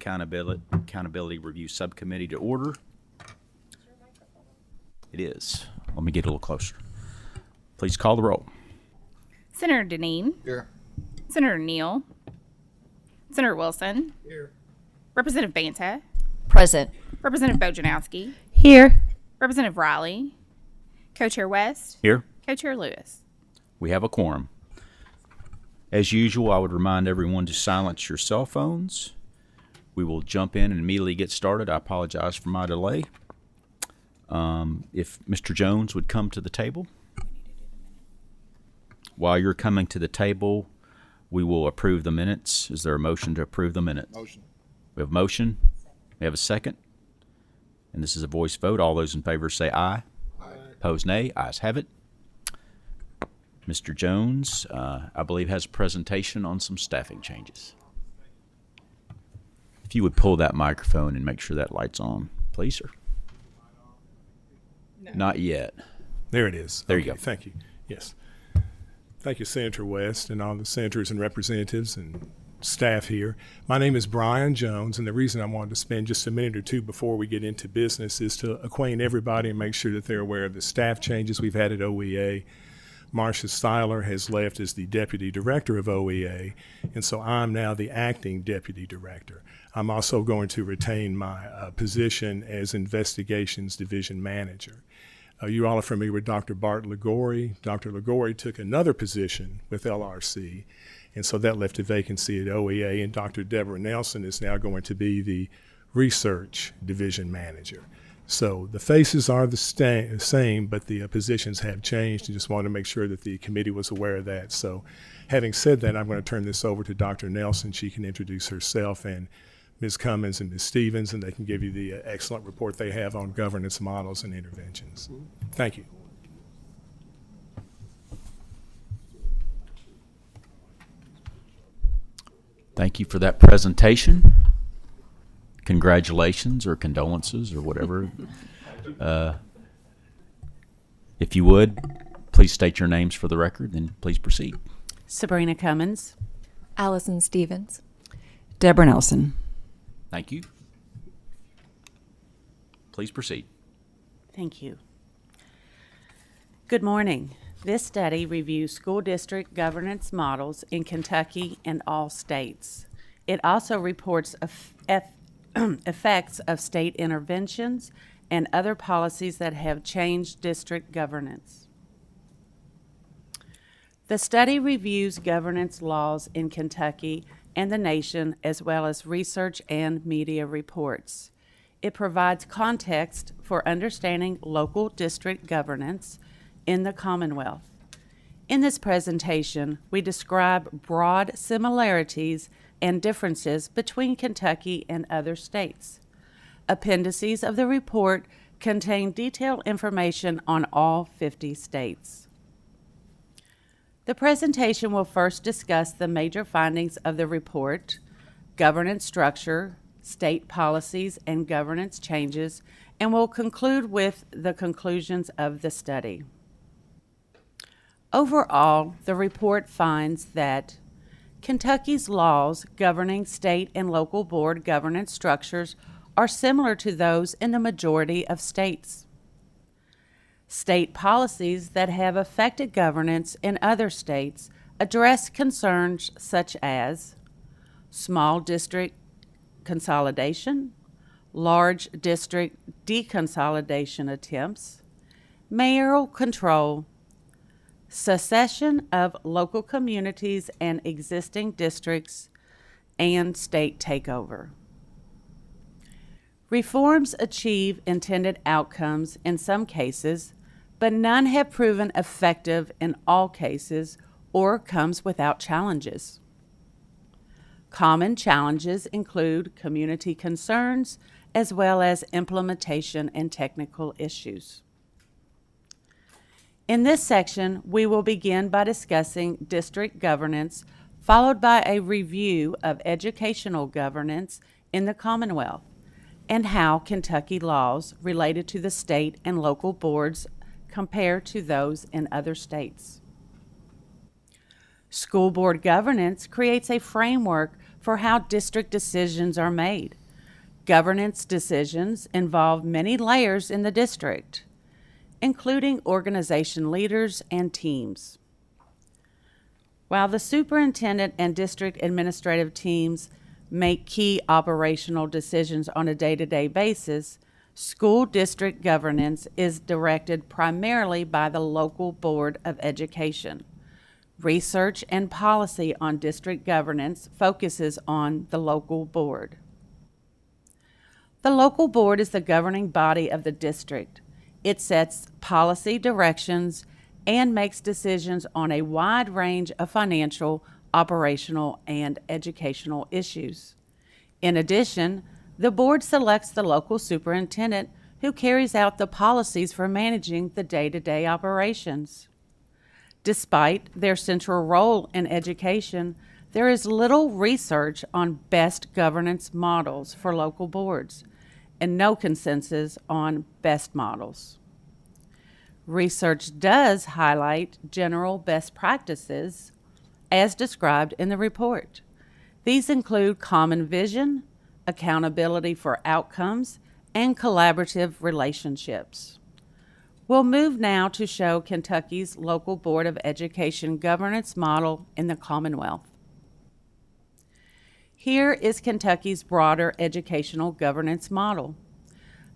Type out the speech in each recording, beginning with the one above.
Accountability Review Subcommittee to order. It is. Let me get a little closer. Please call the roll. Senator Deneen. Here. Senator Neal. Senator Wilson. Here. Representative Banta. Present. Representative Bojanowski. Here. Representative Riley. Co-Chair West. Here. Co-Chair Lewis. We have a quorum. As usual, I would remind everyone to silence your cell phones. We will jump in and immediately get started. I apologize for my delay. If Mr. Jones would come to the table. While you're coming to the table, we will approve the minutes. Is there a motion to approve the minutes? Motion. We have a motion. We have a second. And this is a voice vote. All those in favor say aye. Aye. Opposed, nay. Ayes have it. Mr. Jones, I believe, has a presentation on some staffing changes. If you would pull that microphone and make sure that light's on, please, sir. No. Not yet. There it is. There Okay, you go. Thank you. Yes. Thank you, Senator West, and all the senators and representatives and staff here. My name is Brian Jones, and the reason I wanted to spend just a minute or two before we get into business is to acquaint everybody and make sure that they're aware of the staff changes we've had at OEA. Marcia Styler has left as the Deputy Director of OEA, and so I'm now the Acting Deputy Director. I'm also going to retain my position as Investigations Division Manager. You all are familiar with Dr. Bart Ligori. Dr. Ligori took another position with LRC, and so that left a vacancy at OEA, and Dr. Deborah Nelson is now going to be the Research Division Manager. So the faces are the same, but the positions have changed. I just wanted to make sure that the committee was aware of that. So having said that, I'm going to turn this over to Dr. Nelson. She can introduce herself, and Ms. Cummins and Ms. Stevens, and they can give you the excellent report they have on governance models and interventions. Thank you. Thank you for that presentation. Congratulations or condolences or whatever. If you would, please state your names for the record, then please proceed. Sabrina Cummins. Allison Stevens. Deborah Nelson. Thank you. Please proceed. Thank you. Good morning. This study reviews school district governance models in Kentucky and all states. It also reports effects of state interventions and other policies that have changed district governance. The study reviews governance laws in Kentucky and the nation, as well as research and media reports. It provides context for understanding local district governance in the Commonwealth. In this presentation, we describe broad similarities and differences between Kentucky and other states. Appendices of the report contain detailed information on all 50 states. The presentation will first discuss the major findings of the report, governance structure, state policies, and governance changes, and will conclude with the conclusions of the study. Overall, the report finds that Kentucky's laws governing state and local board governance structures are similar to those in the majority of states. State policies that have affected governance in other states address concerns such as small district consolidation, large district deconsolidation attempts, mayoral control, secession of local communities and existing districts, and state takeover. Reforms achieve intended outcomes in some cases, but none have proven effective in all cases or comes without challenges. Common challenges include community concerns as well as implementation and technical issues. In this section, we will begin by discussing district governance, followed by a review of educational governance in the Commonwealth and how Kentucky laws related to the state and local boards compare to those in other states. School board governance creates a framework for how district decisions are made. Governance decisions involve many layers in the district, including organization leaders and teams. While the superintendent and district administrative teams make key operational decisions on a day-to-day basis, school district governance is directed primarily by the local Board of Education. Research and policy on district governance focuses on the local board. The local board is the governing body of the district. It sets policy directions and makes decisions on a wide range of financial, operational, and educational issues. In addition, the board selects the local superintendent who carries out the policies for managing the day-to-day operations. Despite their central role in education, there is little research on best governance models for local boards and no consensus on best models. Research does highlight general best practices as described in the report. These include common vision, accountability for outcomes, and collaborative relationships. We'll move now to show Kentucky's local Board of Education governance model in the Commonwealth. Here is Kentucky's broader educational governance model.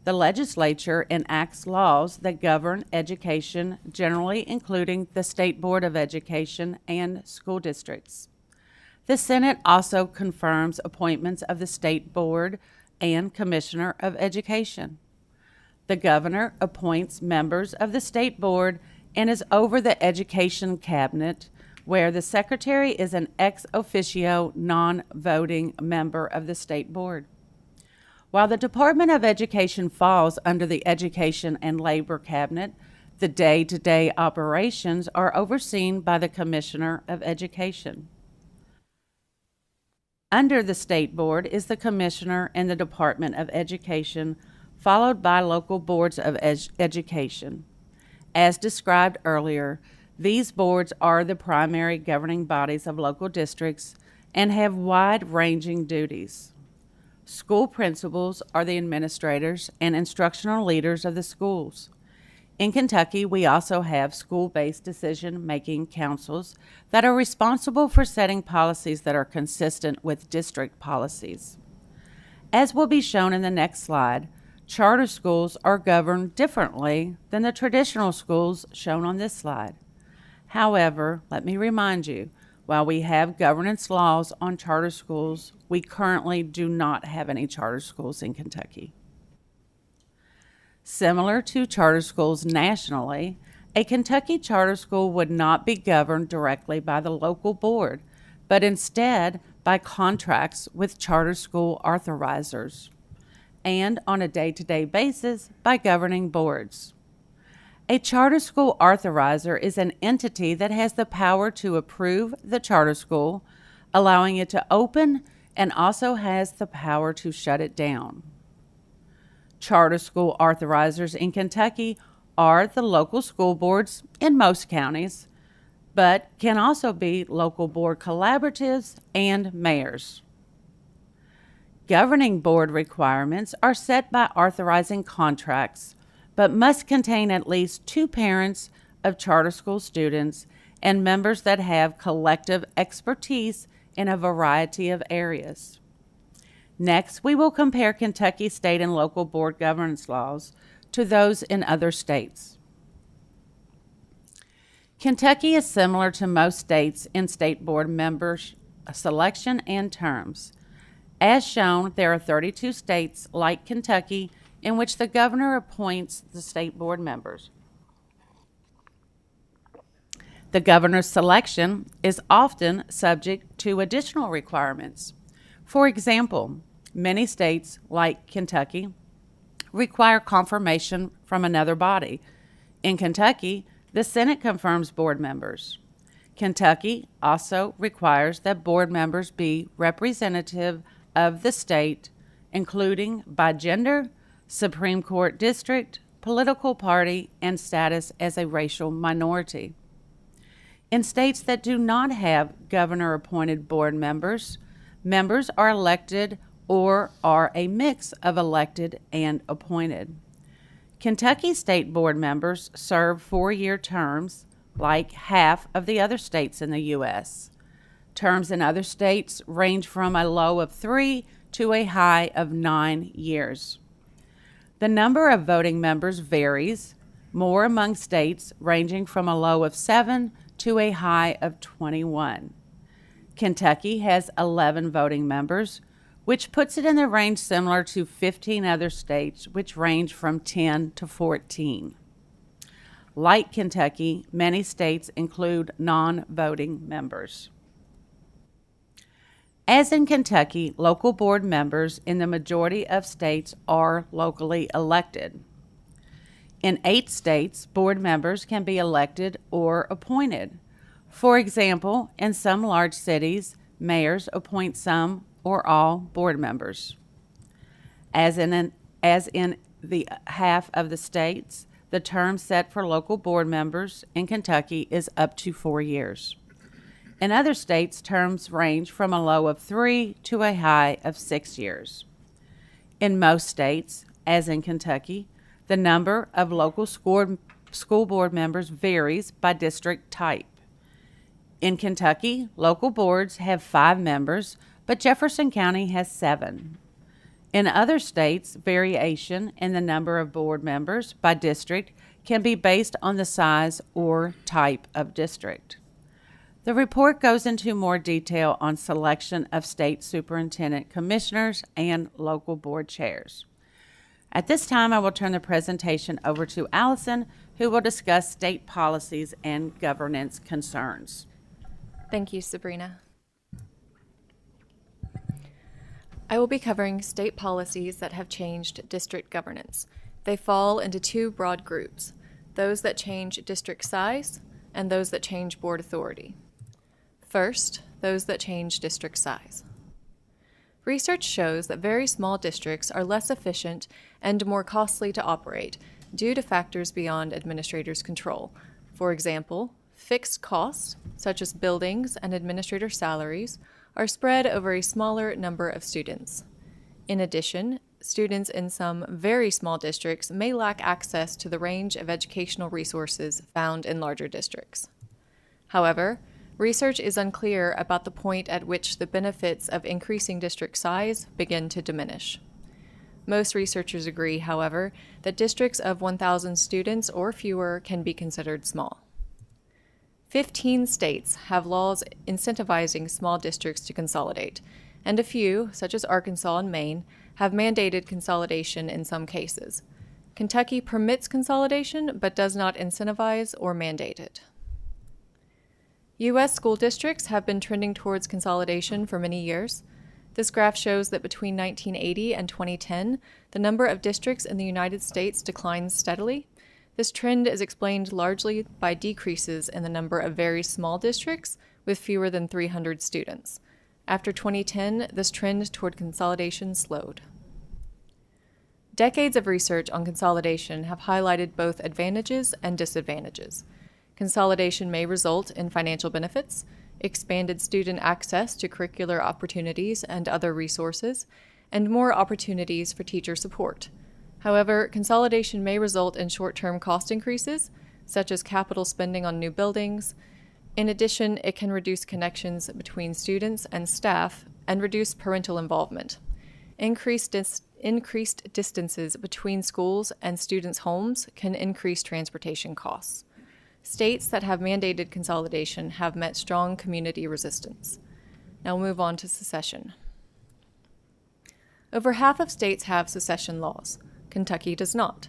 The legislature enacts laws that govern education, generally including the State Board of Education and school districts. The Senate also confirms appointments of the State Board and Commissioner of Education. The governor appoints members of the State Board and is over the Education Cabinet, where the secretary is an ex officio non-voting member of the State Board. While the Department of Education falls under the Education and Labor Cabinet, the day-to-day operations are overseen by the Commissioner of Education. Under the State Board is the Commissioner and the Department of Education, followed by local boards of education. As described earlier, these boards are the primary governing bodies of local districts and have wide-ranging duties. School principals are the administrators and instructional leaders of the schools. In Kentucky, we also have school-based decision-making councils that are responsible for setting policies that are consistent with district policies. As will be shown in the next slide, charter schools are governed differently than the traditional schools shown on this slide. However, let me remind you, while we have governance laws on charter schools, we currently do not have any charter schools in Kentucky. Similar to charter schools nationally, a Kentucky charter school would not be governed directly by the local board, but instead by contracts with charter school authorizers, and on a day-to-day basis by governing boards. A charter school authorizer is an entity that has the power to approve the charter school, allowing it to open, and also has the power to shut it down. Charter school authorizers in Kentucky are the local school boards in most counties, but can also be local board collaboratives and mayors. Governing board requirements are set by authorizing contracts, but must contain at least 2 parents of charter school students and members that have collective expertise in a variety of areas. Next, we will compare Kentucky state and local board governance laws to those in other states. Kentucky is similar to most states in state board members' selection and terms. As shown, there are 32 states like Kentucky in which the governor appoints the state board members. The governor's selection is often subject to additional requirements. For example, many states, like Kentucky, require confirmation from another body. In Kentucky, the Senate confirms board members. Kentucky also requires that board members be representative of the state, including by gender, Supreme Court district, political party, and status as a racial minority. In states that do not have governor-appointed board members, Members are elected or are a mix of elected and appointed. Kentucky State Board members serve 4-year terms, like half of the other states in the U.S. Terms in other states range from a low of 3 to a high of 9 years. The number of voting members varies, more among states ranging from a low of 7 to a high of 21. Kentucky has 11 voting members, which puts it in the range similar to 15 other states, which range from 10 to 14. Like Kentucky, many states include non-voting members. As in Kentucky, local board members in the majority of states are locally elected. In 8 states, board members can be elected or appointed. For example, in some large cities, mayors appoint some or all board members. As in the half of the states, the term set for local board members in Kentucky is up to 4 years. In other states, terms range from a low of 3 to a high of 6 years. In most states, as in Kentucky, the number of local school board members varies by district type. In Kentucky, local boards have 5 members, but Jefferson County has 7. In other states, variation in the number of board members by district can be based on the size or type of district. The report goes into more detail on selection of state superintendent commissioners and local board chairs. At this time, I will turn the presentation over to Allison, who will discuss state policies and governance concerns. Thank you, Sabrina. I will be covering state policies that have changed district governance. They fall into 2 broad groups, those that change district size and those that change board authority. First, those that change district size. Research shows that very small districts are less efficient and more costly to operate due to factors beyond administrators' control. For example, fixed costs, such as buildings and administrator salaries, are spread over a smaller number of students. In addition, students in some very small districts may lack access to the range of educational resources found in larger districts. However, research is unclear about the point at which the benefits of increasing district size begin to diminish. Most researchers agree, however, that districts of 1,000 students or fewer can be considered small. 15 states have laws incentivizing small districts to consolidate, and a few, such as Arkansas and Maine, have mandated consolidation in some cases. Kentucky permits consolidation but does not incentivize or mandate it. U.S. school districts have been trending towards consolidation for many years. This graph shows that between 1980 and 2010, the number of districts in the United States declined steadily. This trend is explained largely by decreases in the number of very small districts with fewer than 300 students. After 2010, this trend toward consolidation slowed. Decades of research on consolidation have highlighted both advantages and disadvantages. Consolidation may result in financial benefits, expanded student access to curricular opportunities and other resources, and more opportunities for teacher support. However, consolidation may result in short-term cost increases, such as capital spending on new buildings. In addition, it can reduce connections between students and staff and reduce parental involvement. Increased distances between schools and students' homes can increase transportation costs. States that have mandated consolidation have met strong community resistance. Now we'll move on to secession. Over half of states have secession laws. Kentucky does not.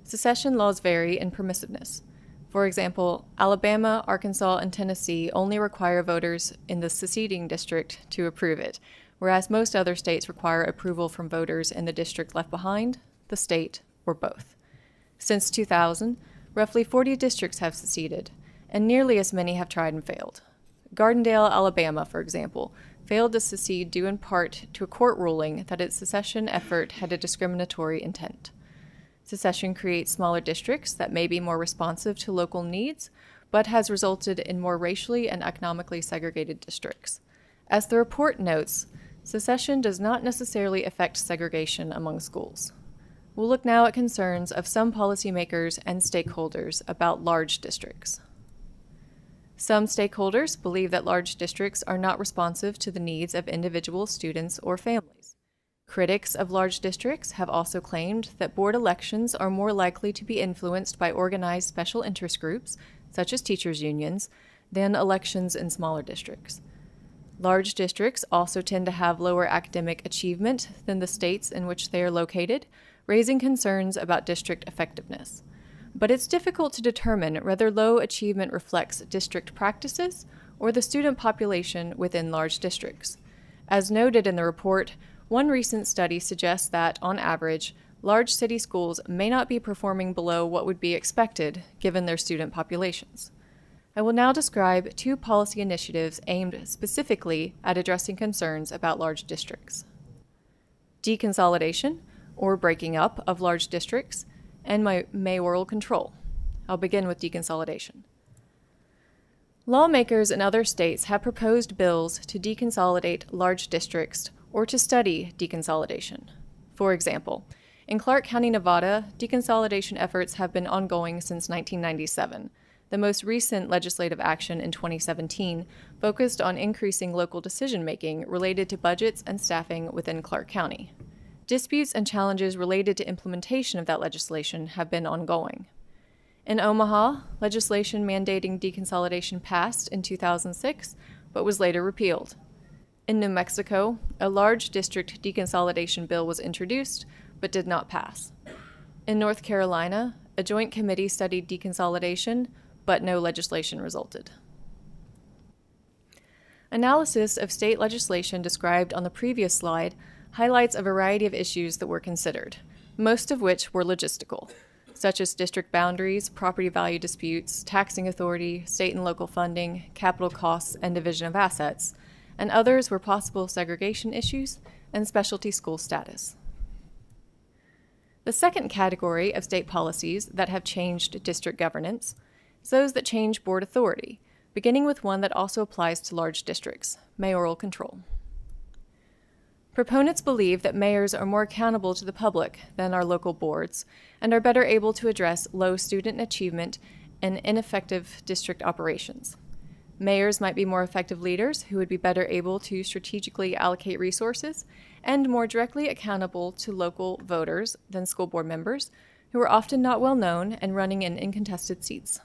Secession laws vary in permissiveness. For example, Alabama, Arkansas, and Tennessee only require voters in the seceding district to approve it, whereas most other states require approval from voters in the district left behind, the state, or both. Since 2000, roughly 40 districts have seceded, and nearly as many have tried and failed. Gardendale, Alabama, for example, failed to secede due in part to a court ruling that its secession effort had a discriminatory intent. Secession creates smaller districts that may be more responsive to local needs, but has resulted in more racially and economically segregated districts. As the report notes, Secession does not necessarily affect segregation among schools. We'll look now at concerns of some policymakers and stakeholders about large districts. Some stakeholders believe that large districts are not responsive to the needs of individual students or families. Critics of large districts have also claimed that board elections are more likely to be influenced by organized special interest groups, such as teachers' unions, than elections in smaller districts. Large districts also tend to have lower academic achievement than the states in which they are located, raising concerns about district effectiveness. But it's difficult to determine whether low achievement reflects district practices or the student population within large districts. As noted in the report, one recent study suggests that, on average, large city schools may not be performing below what would be expected given their student populations. I will now describe two policy initiatives aimed specifically at addressing concerns about large districts: deconsolidation, or breaking up of large districts, and mayoral control. I'll begin with deconsolidation. Lawmakers in other states have proposed bills to deconsolidate large districts or to study deconsolidation. For example, in Clark County, Nevada, deconsolidation efforts have been ongoing since 1997. The most recent legislative action in 2017 focused on increasing local decision-making related to budgets and staffing within Clark County. Disputes and challenges related to implementation of that legislation have been ongoing. In Omaha, legislation mandating deconsolidation passed in 2006, but was later repealed. In New Mexico, a large district deconsolidation bill was introduced, but did not pass. In North Carolina, a joint committee studied deconsolidation, but no legislation resulted. Analysis of state legislation described on the previous slide highlights a variety of issues that were considered, most of which were logistical, such as district boundaries, property value disputes, taxing authority, state and local funding, capital costs, and division of assets, and others were possible segregation issues and specialty school status. The second category of state policies that have changed district governance is those that change board authority, beginning with one that also applies to large districts, mayoral control. Proponents believe that mayors are more accountable to the public than our local boards and are better able to address low student achievement and ineffective district operations. Mayors might be more effective leaders who would be better able to strategically allocate resources and more directly accountable to local voters than school board members, who are often not well known and running in incontested seats.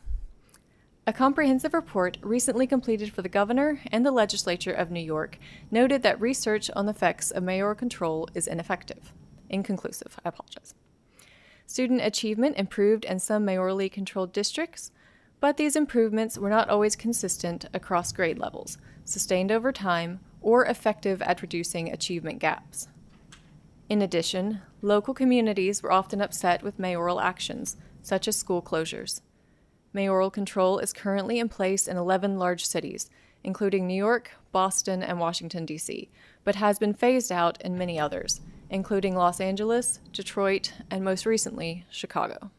A comprehensive report recently completed for the governor and the legislature of New York noted that research on the effects of mayoral control is inconclusive. Student achievement improved in some mayorally controlled districts, but these improvements were not always consistent across grade levels, sustained over time, or effective at reducing achievement gaps. In addition, local communities were often upset with mayoral actions, such as school closures. Mayoral control is currently in place in 11 large cities, including New York, Boston, and Washington, D.C., but has been phased out in many others, including Los Angeles, Detroit, and most recently, Chicago.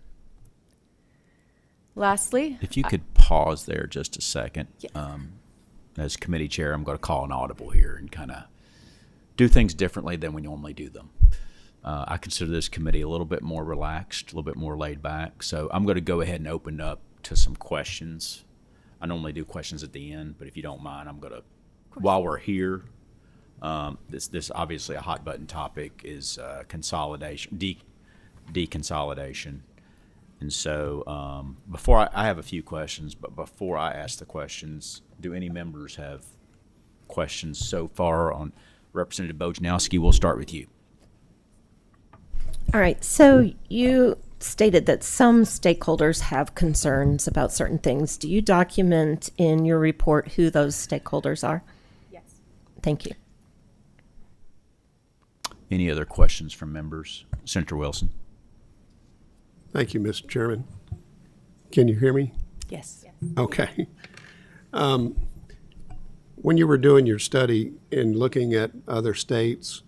Lastly, If you could pause there just a second. Yes. As committee chair, I'm going to call an audible here and kind of do things differently than we normally do them. I consider this committee a little bit more relaxed, a little bit more laid back. So I'm going to go ahead and open up to some questions. I normally do questions at the end, but if you don't mind, I'm going to, while we're here, this obviously a hot button topic is consolidation, deconsolidation. And so before I have a few questions, but before I ask the questions, do any members have questions so far on Representative Bojanowski? We'll start with you. All right, so you stated that some stakeholders have concerns about certain things. Do you document in your report who those stakeholders are? yes. Thank you. Any other questions from members? Senator Wilson. Thank you, Mr. Chairman. Can you hear me? Yes. Okay. When you were doing your study and looking at other states,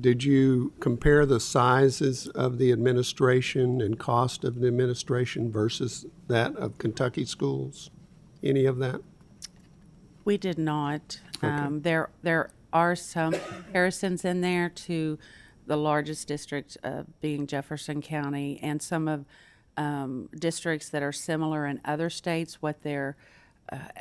did you compare the sizes of the administration and cost of the administration versus that of Kentucky schools? Any of that? We did not. Okay. There are some comparisons in there to the largest district being Jefferson County, and some of districts that are similar in other states, what their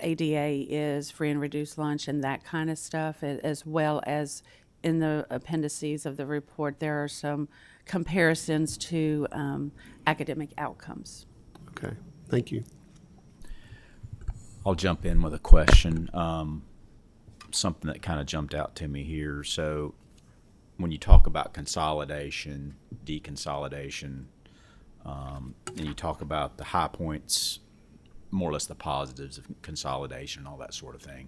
ADA is, free and reduced lunch, and that kind of stuff, as well as in the appendices of the report, there are some comparisons to academic outcomes. Okay, thank you. I'll jump in with a question. Something that kind of jumped out to me here. So when you talk about consolidation, deconsolidation, and you talk about the high points, more or less the positives of consolidation, all that sort of thing.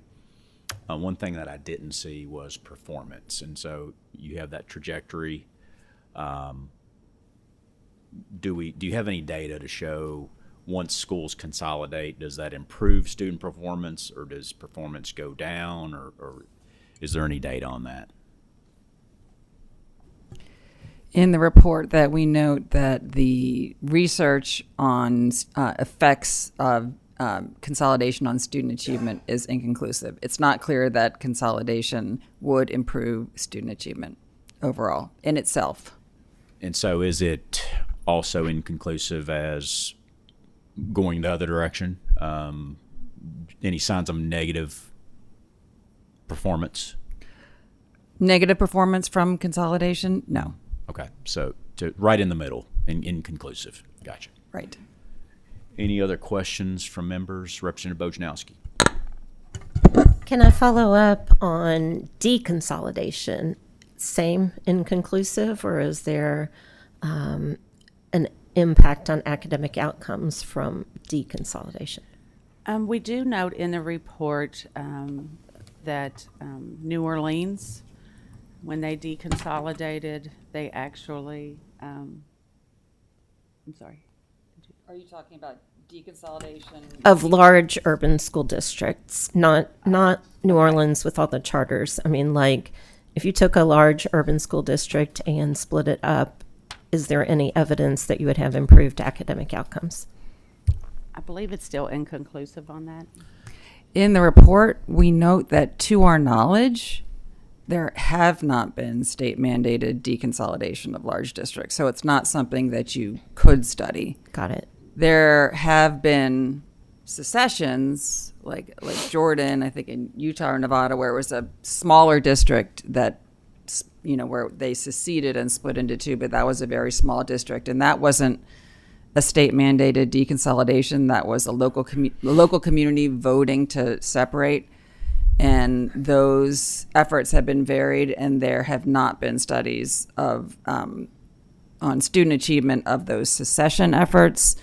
One thing that I didn't see was performance. And so you have that trajectory. Do you have any data to show once schools consolidate, does that improve student performance, or does performance go down, or is there any data on that? In the report, that we note that the research on effects of consolidation on student achievement is inconclusive. It's not clear that consolidation would improve student achievement overall in itself. And so is it also inconclusive as going the other direction? Any signs of negative performance? Negative performance from consolidation? No. Okay, so right in the middle, inconclusive. Gotcha. Right. Any other questions from members? Representative Bojanowski. Can I follow up on deconsolidation? Same inconclusive, or is there an impact on academic outcomes from deconsolidation? We do note in the report that New Orleans, when they deconsolidated, they actually, I'm sorry. Are you talking about deconsolidation? Of large urban school districts, not New Orleans with all the charters. I mean, like, if you took a large urban school district and split it up, is there any evidence that you would have improved academic outcomes? I believe it's still inconclusive on that. In the report, we note that to our knowledge, there have not been state mandated deconsolidation of large districts. So it's not something that you could study. Got it. There have been secessions, like Jordan, I think in Utah or Nevada, where it was a smaller district that, where they seceded and split into two, but that was a very small district. And that wasn't a state mandated deconsolidation. That was a local community voting to separate. And those efforts have been varied, and there have not been studies of on student achievement of those secession efforts.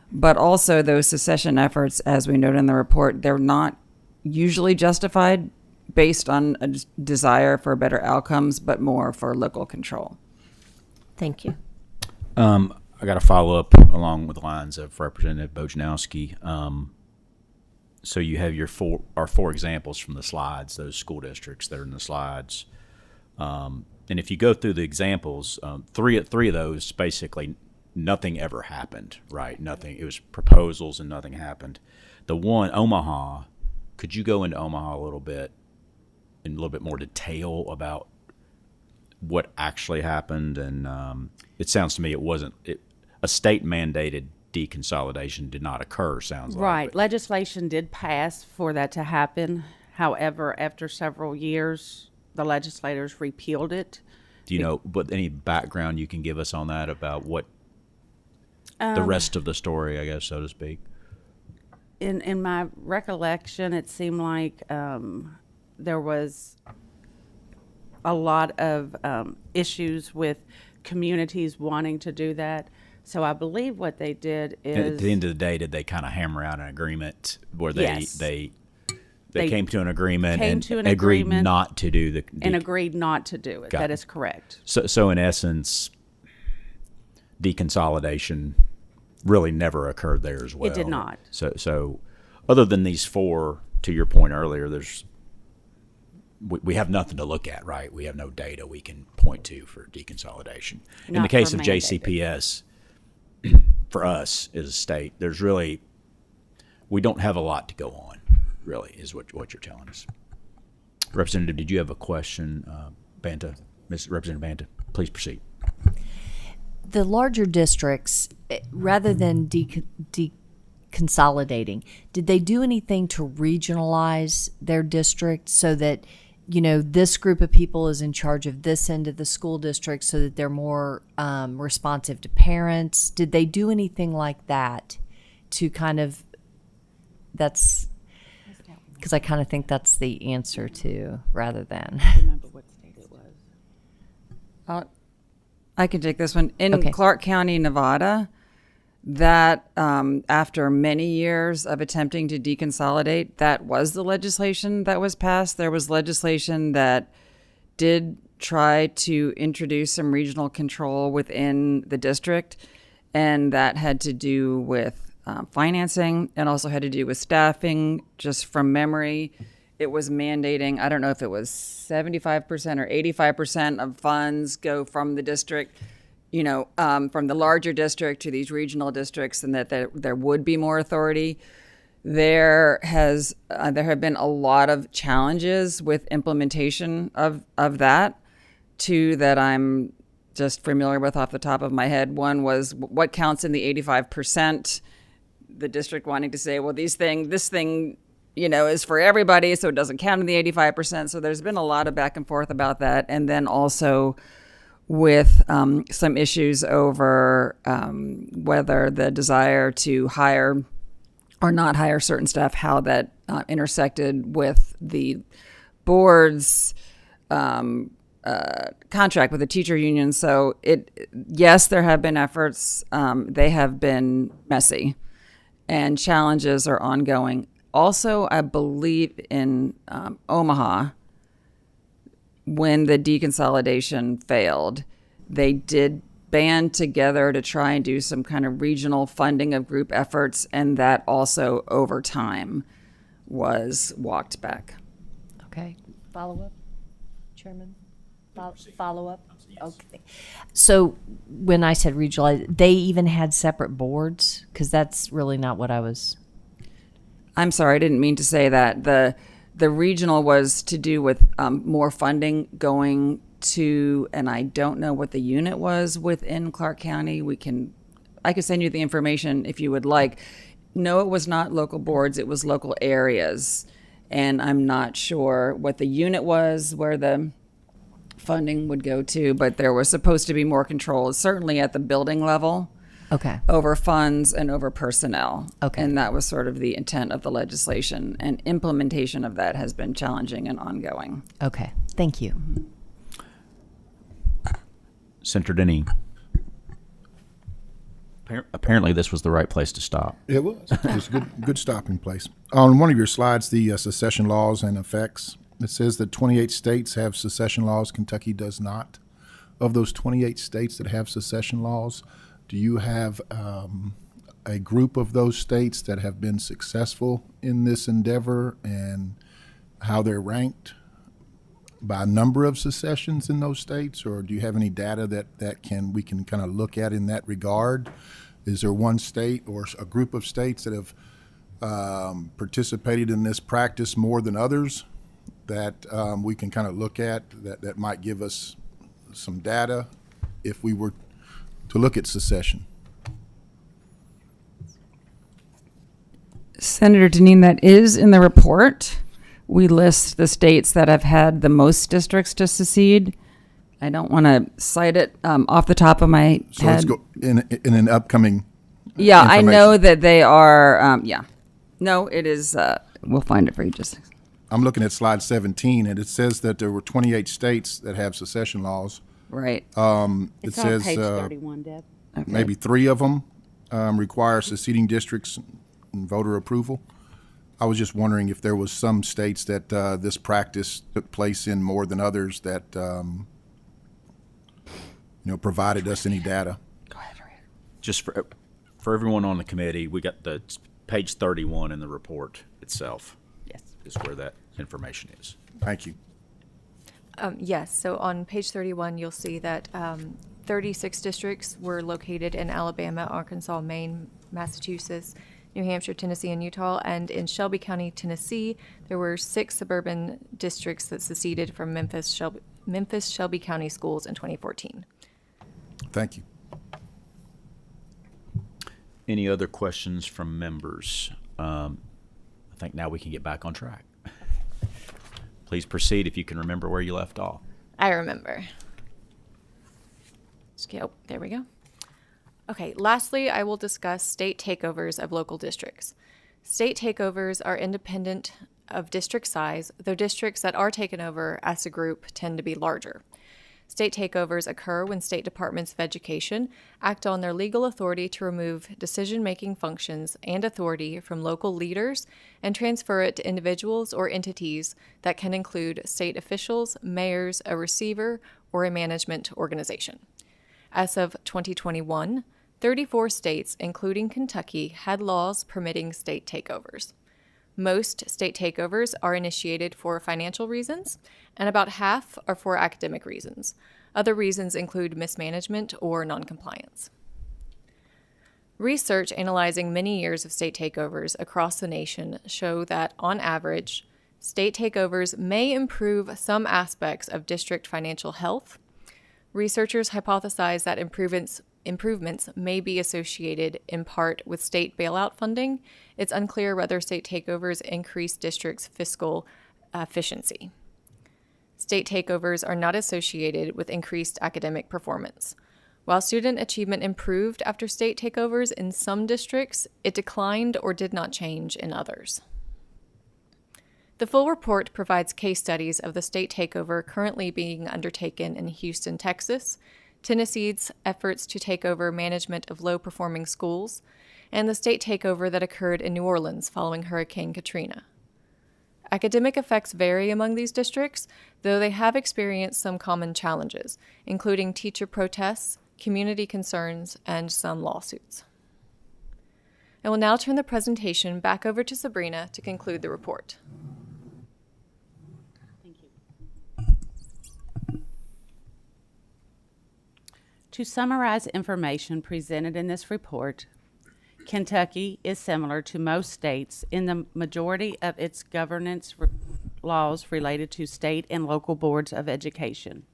But also those secession efforts, as we note in the report, they're not usually justified based on a desire for better outcomes, but more for local control. Thank you. I got to follow up along with the lines of Representative Bojanowski. So you have your four examples from the slides, those school districts that are in the slides. And if you go through the examples, three of those, basically nothing ever happened, right? Nothing. It was proposals and nothing happened. The one, Omaha, could you go into Omaha a little bit, in a little bit more detail about what actually happened? And it sounds to me a state mandated deconsolidation did not occur, sounds like. Right. But Legislation did pass for that to happen. However, after several years, the legislators repealed it. do you know, but any background you can give us on that about what the rest of the story, I guess, so to speak? In my recollection, it seemed like there was a lot of issues with communities wanting to do that. So I believe what they did is, At the end of the day, did they kind of hammer out an agreement where Yes. they They came to an agreement came and to an agreed agreement not to do and agreed not to do it. Got That it. is correct. So in essence, deconsolidation really never occurred there as well. It did not. So other than these four, to your point earlier, we have nothing to look at, right? We have no data we can point to for deconsolidation. In the Not case for of mandated. JCPS, for us as a state, we don't have a lot to go on, really, is what you're telling us. Representative, did you have a question? Banta, Ms. Representative Banta, please proceed. The larger districts, rather than deconsolidating, did they do anything to regionalize their district so that, you know, this group of people is in charge of this end of the school district so that they're more responsive to parents? Did they do anything like that to kind of, that's, because I kind of think that's the answer to, rather than. Remember what state it was. I can take this one. In Okay. Clark County, Nevada, that after many years of attempting to deconsolidate, that was the legislation that was passed. There was legislation that did try to introduce some regional control within the district, and that had to do with financing and also had to do with staffing. Just from memory, it was mandating, I don't know if it was 75% or 85% of funds go from the district, you know, from the larger district to these regional districts, and that there would be more authority. There have been a lot of challenges with implementation of that, two that I'm just familiar with off the top of my head. One was what counts in the 85%, the district wanting to say, well, this thing, you know, is for everybody, so it doesn't count in the 85%. So there's been a lot of back and forth about that. And then also with some issues over whether the desire to hire or not hire certain staff, how that intersected with the board's contract with the teacher union. So yes, there have been efforts. They have been messy, and challenges are ongoing. Also, I believe in Omaha, when the deconsolidation failed, they did band together to try and do some kind of regional funding of group efforts, and that also over time was walked back. Okay. Follow up, Chairman? Follow up? Okay. So when I said regional, they even had separate boards? Because that's really not what I was. I'm sorry, I didn't mean to say that. The regional was to do with more funding going to, and I don't know what the unit was within Clark County. I could send you the information if you would like. No, it was not local boards, it was local areas. And I'm not sure what the unit was, where the funding would go to, but there was supposed to be more control, certainly at the building level. Okay. Over funds and over personnel. Okay. And that was sort of the intent of the legislation, and implementation of that has been challenging and ongoing. Okay. Thank you. Senator Denny. Apparently this was the right place to stop. It was. It was a good stopping place. On one of your slides, the secession laws and effects, it says that 28 states have secession laws. Kentucky does not. Of those 28 states that have secession laws, do you have a group of those states that have been successful in this endeavor, and how they're ranked by number of secessions in those states? Or do you have any data that we can kind of look at in that regard? Is there one state or a group of states that have participated in this practice more than others that we can kind of look at that might give us some data if we were to look at secession? Senator Deneen, that is in the report. We list the states that have had the most districts to secede. I don't want to cite it off the top of my So head. let's go in an upcoming. Yeah, I know information. that they are. Yeah, no, it is. We'll find it for you. Just I'm looking at slide 17, and it says that there were 28 states that have secession laws. right. It It's on says page 31, Deb. Okay. maybe 3 of them require seceding districts and voter approval. I was just wondering if there was some states that this practice took place in more than others that provided us any data. Go ahead, read it. Just for everyone on the committee, we got the page 31 in the report itself. Yes. Is where that information is. Thank you. Yes, so on page 31, you'll see that 36 districts were located in Alabama, Arkansas, Maine, Massachusetts, New Hampshire, Tennessee, and Utah. And in Shelby County, Tennessee, there were 6 suburban districts that seceded from Memphis-Shelby County schools in 2014. Thank you. Any other questions from members? I think now we can get back on track. Please proceed if you can remember where you left off. I remember. Oh, there we go. Okay, lastly, I will discuss state takeovers of local districts. State takeovers are independent of district size, though districts that are taken over as a group tend to be larger. State takeovers occur when state departments of education act on their legal authority to remove decision-making functions and authority from local leaders and transfer it to individuals or entities that can include state officials, mayors, a receiver, or a management organization. As of 2021, 34 states, including Kentucky, had laws permitting state takeovers. Most state takeovers are initiated for financial reasons, and about half are for academic reasons. Other reasons include mismanagement or noncompliance. Research analyzing many years of state takeovers across the nation show that, on average, state takeovers may improve some aspects of district financial health. Researchers hypothesize that improvements may be associated in part with state bailout funding. It's unclear whether state takeovers increase districts' fiscal efficiency. State takeovers are not associated with increased academic performance. While student achievement improved after state takeovers in some districts, it declined or did not change in others. The full report provides case studies of the state takeover currently being undertaken in Houston, Texas, Tennessee's efforts to take over management of low-performing schools, and the state takeover that occurred in New Orleans following Hurricane Katrina. Academic effects vary among these districts, though they have experienced some common challenges, including teacher protests, community concerns, and some lawsuits. I will now turn the presentation back over to Sabrina to conclude the report. To summarize information presented in this report, Kentucky is similar to most states in the majority of its governance laws related to state and local boards of education.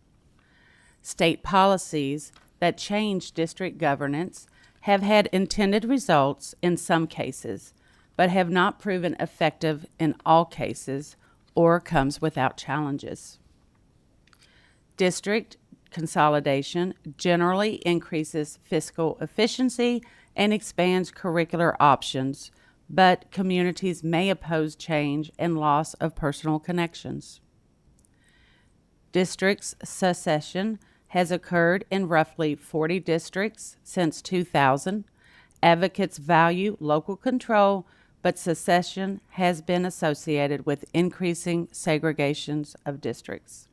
State policies that change district governance have had intended results in some cases, but have not proven effective in all cases or comes without challenges. District consolidation generally increases fiscal efficiency and expands curricular options, but communities may oppose change and loss of personal connections. Districts secession has occurred in roughly 40 districts since 2000. Advocates value local control, but secession has been associated with increasing segregations of districts.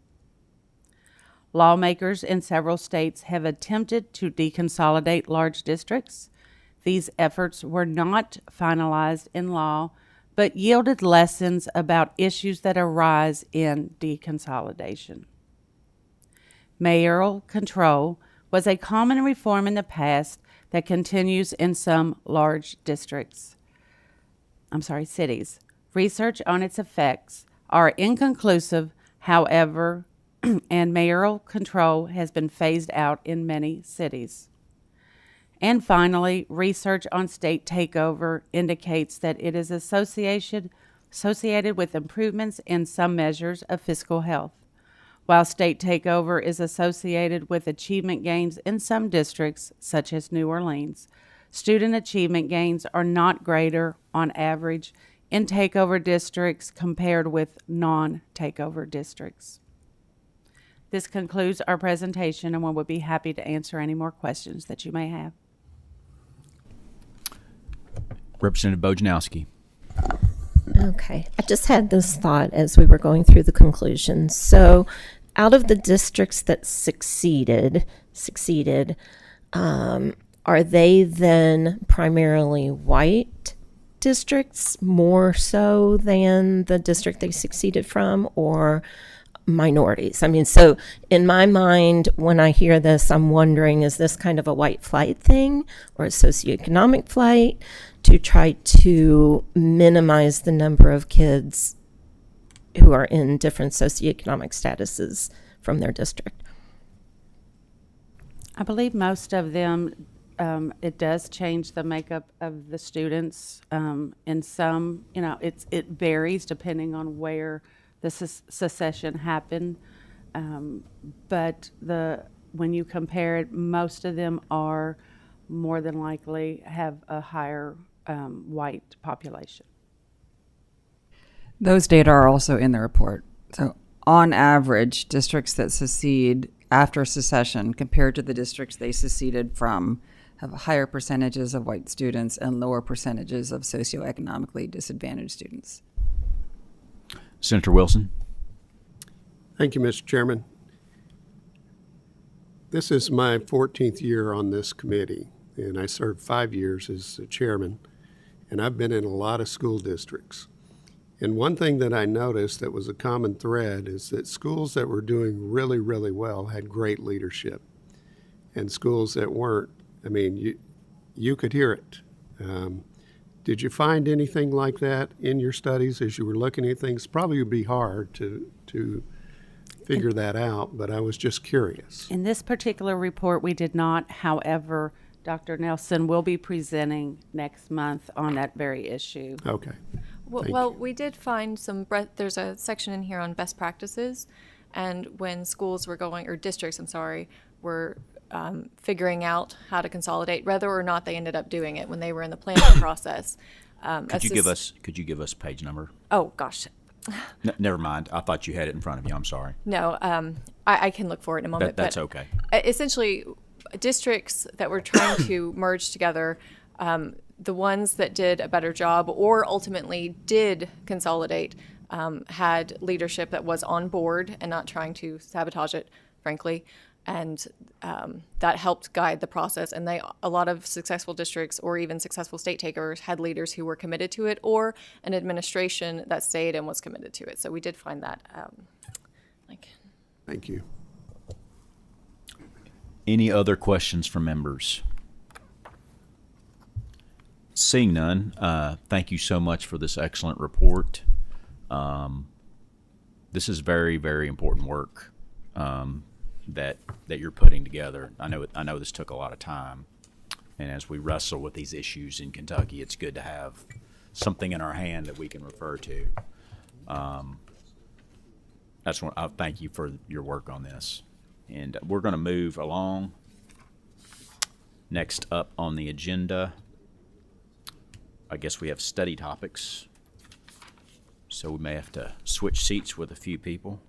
Lawmakers in several states have attempted to deconsolidate large districts. These efforts were not finalized in law, but yielded lessons about issues that arise in deconsolidation. Mayoral control was a common reform in the past that continues in some large cities. Research on its effects are inconclusive, however, and mayoral control has been phased out in many cities. And finally, research on state takeover indicates that it is associated with improvements in some measures of fiscal health. While state takeover is associated with achievement gains in some districts, such as New Orleans, student achievement gains are not greater on average in takeover districts compared with non-takeover districts. This concludes our presentation, and we would be happy to answer any more questions that you may have. Representative Bojanowski. Okay, I just had this thought as we were going through the conclusions. So, out of the districts that succeeded, are they then primarily white districts more so than the district they succeeded from, or minorities. I mean, so in my mind, when I hear this, I'm wondering, is this kind of a white flight thing or a socioeconomic flight to try to minimize the number of kids who are in different socioeconomic statuses from their district? I believe most of them, it does change the makeup of the students. In some, it varies depending on where the secession happened. But when you compare it, most of them are more than likely have a higher white population. Those data are also in the report. So on average, districts that secede after secession compared to the districts they seceded from have higher percentages of white students and lower percentages of socioeconomically disadvantaged students. Senator Wilson. Thank you, Mr. Chairman. This is my 14th year on this committee, and I served 5 years as the chairman, and I've been in a lot of school districts. And one thing that I noticed that was a common thread is that schools that were doing really, really well had great leadership. And schools that weren't, I mean, you could hear it. Did you find anything like that in your studies as you were looking at things? Probably would be hard to figure that out, but I was just curious. In this particular report, we did not. However, Dr. Nelson will be presenting next month on that very issue. Okay. Well, we did find there's a section in here on best practices, and when schools were going, or districts, I'm sorry, were figuring out how to consolidate, whether or not they ended up doing it when they were in the planning process. Could you give us page number? Oh, gosh. Never mind. I thought you had it in front of you. I'm sorry. No, I can look for it in a moment. That's but okay. Essentially, districts that were trying to merge together, the ones that did a better job or ultimately did consolidate had leadership that was on board and not trying to sabotage it, frankly. And that helped guide the process. And a lot of successful districts or even successful state takers had leaders who were committed to it, or an administration that stayed and was committed to it. So we did find that. Thank you. Any other questions from members? Seeing none, thank you so much for this excellent report. This is very, very important work that you're putting together. I know this took a lot of time, and as we wrestle with these issues in Kentucky, it's good to have something in our hand that we can refer to. That's what I thank you for your work on this, and we're going to move along. Next up on the agenda, I guess we have study topics, so we may have to switch seats with a few people.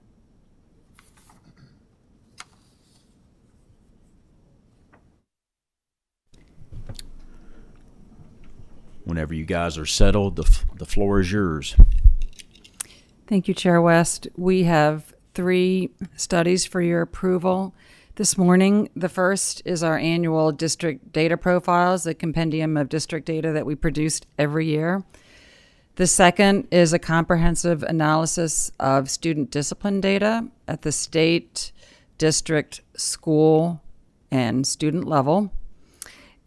Whenever you guys are settled, the floor is yours. Thank you, Chair West. We have 3 studies for your approval this morning. The first is our annual district data profiles, a compendium of district data that we produced every year. The second is a comprehensive analysis of student discipline data at the state, district, school, and student level.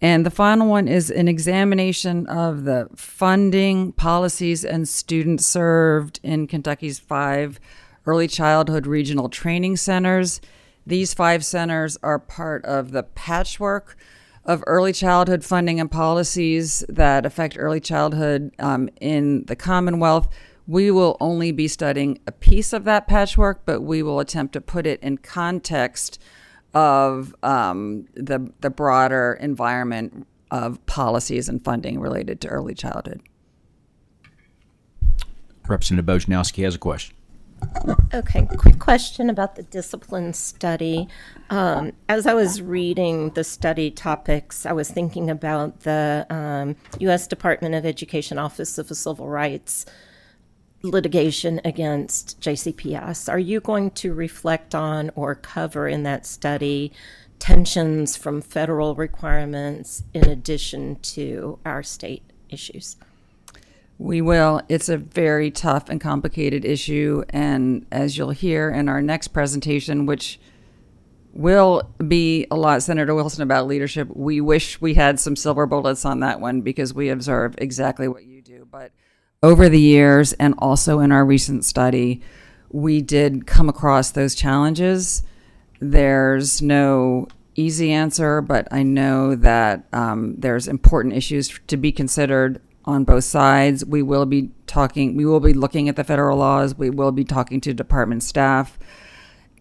And the final one is an examination of the funding, policies, and students served in Kentucky's 5 early childhood regional training centers. These 5 centers are part of the patchwork of early childhood funding and policies that affect early childhood in the Commonwealth. We will only be studying a piece of that patchwork, but we will attempt to put it in context of the broader environment of policies and funding related to early childhood. Representative Bojanowski has a question. Okay, quick question about the discipline study. As I was reading the study topics, I was thinking about the U.S. Department of Education Office of Civil Rights litigation against JCPS. Are you going to reflect on or cover in that study tensions from federal requirements in addition to our state issues? We will. It's a very tough and complicated issue. And as you'll hear in our next presentation, which will be a lot, Senator Wilson, about leadership, we wish we had some silver bullets on that one because we observe exactly what you do. But over the years and also in our recent study, we did come across those challenges. There's no easy answer, but I know that there's important issues to be considered on both sides. We will be looking at the federal laws. We will be talking to department staff,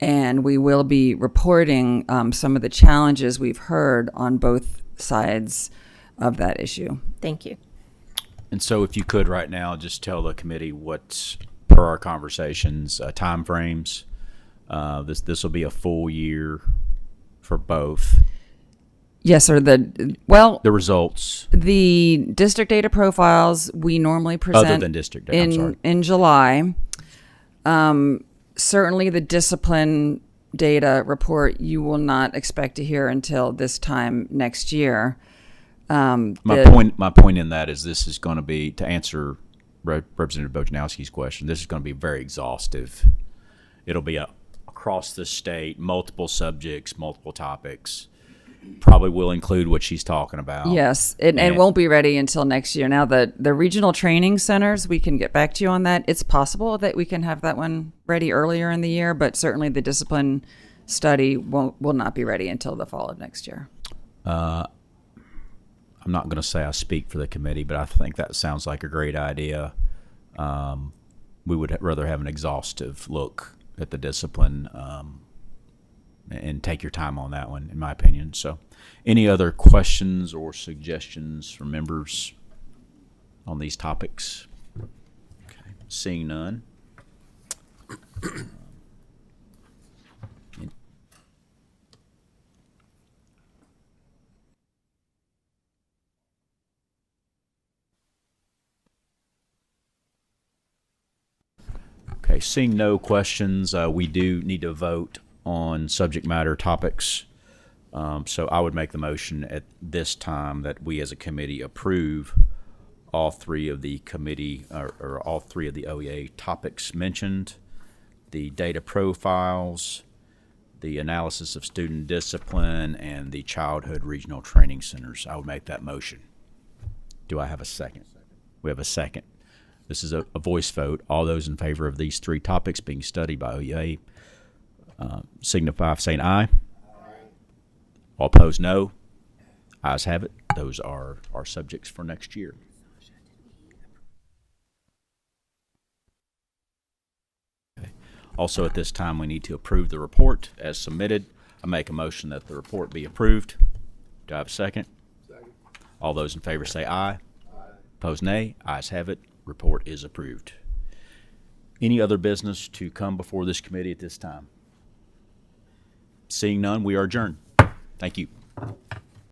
and we will be reporting some of the challenges we've heard on both sides of that issue. Thank you. And so if you could right now, just tell the committee what, per our conversations, timeframes. This will be a full year for both. Yes, sir. The results. The district data profiles we normally present Other than district data, I'm sorry. in July. Certainly the discipline data report you will not expect to hear until this time next year. My point in that is this is going to be, to answer Representative Bojanowski's question, this is going to be very exhaustive. It'll be across the state, multiple subjects, multiple topics. Probably will include what she's talking about. Yes, and won't be ready until next year. Now, the regional training centers, we can get back to you on that. It's possible that we can have that one ready earlier in the year, but certainly the discipline study will not be ready until the fall of next year. I'm not going to say I speak for the committee, but I think that sounds like a great idea. We would rather have an exhaustive look at the discipline and take your time on that one, in my opinion. So any other questions or suggestions from members on these topics? Okay. Seeing none. Okay, seeing no questions, we do need to vote on subject matter topics. So I would make the motion at this time that we as a committee approve all three of the committee or all three of the OEA topics mentioned: the data profiles, the analysis of student discipline, and the childhood regional training centers. I would make that motion. Do I have a second? We have a second. This is a voice vote. All those in favor of these three topics being studied by OEA signify by saying aye. All opposed, no. Ayes have it. Those are our subjects for next year. Okay. Also, at this time, we need to approve the report as submitted. I make a motion that the report be approved. Do I have a second? Second. All those in favor say aye. Aye. Opposed, nay. Ayes have it. Report is approved. Any other business to come before this committee at this time? Seeing none, we are adjourned. Thank you.